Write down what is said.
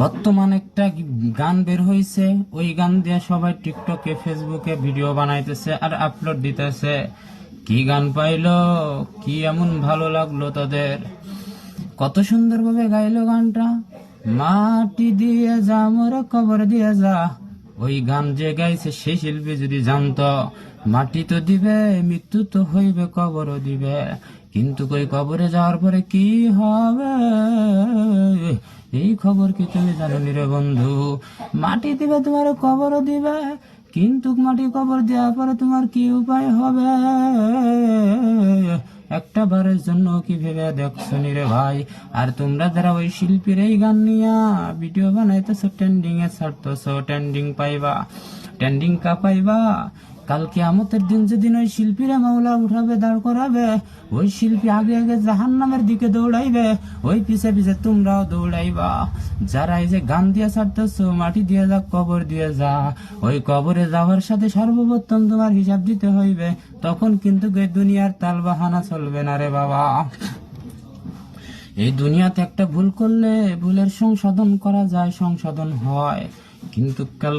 বর্তমান একটা গান বের হইছে, ওই গান দিয়ে সবাই টিকটকে ফেসবুকে ভিডিও বানাইতেছে আর আপলোড দিতেছে। কি গান পাইলো, কি এমন ভালো লাগলো তাদের, কত সুন্দরভাবে গাইলো গানটা। মাটি দিয়ে যা মোরে কবর দিয়ে যা, ওই গান যে গাইছে সেই শিল্পী যদি জানতো, মাটি তো দিবে, মৃত্যু তো হইবে, কবরও দিবে, কিন্তু কই কবরে যাওয়ার পরে কি হবে এই খবর কি তুমি জানো নি রে বন্ধু? মাটি দিবে তোমার, কবরও দিবে, কিন্তু মাটি কবর দেওয়ার পরে তোমার কি উপায় হবে? একটা বারের জন্য কি ভেবে দেখছো নি রে ভাই? আর তোমরা যারা ওই শিল্পীর এই গান নিয়া ভিডিও বানাইতেছো, ট্রেন্ডিং এ ছাড়তেছো, ট্রেন্ডিং পাইবা, ট্রেন্ডিং কাপাইবা, কাল কিয়ামতের দিন যেদিন ওই শিল্পীরা মাওলা উঠাবে, দাঁড় করাবে, ওই শিল্পী আগে আগে জাহান্নামের দিকে দৌড়াইবে, ওই পিছে পিছে তোমরাও দৌড়াইবা। যারা এই যে গান দিয়ে ছাড়তেছো, মাটি দিয়ে যা, কবর দিয়ে যা, ওই কবরে যাওয়ার সাথে সর্বপ্রথম তোমার হিসাব দিতে হইবে, তখন কিন্তু এই দুনিয়ার তাল বাহানা চলবে না রে বাবা। এই দুনিয়াতে একটা ভুল করলে ভুলের সংশোধন করা যায়, সংশোধন হয়, কিন্তু কাল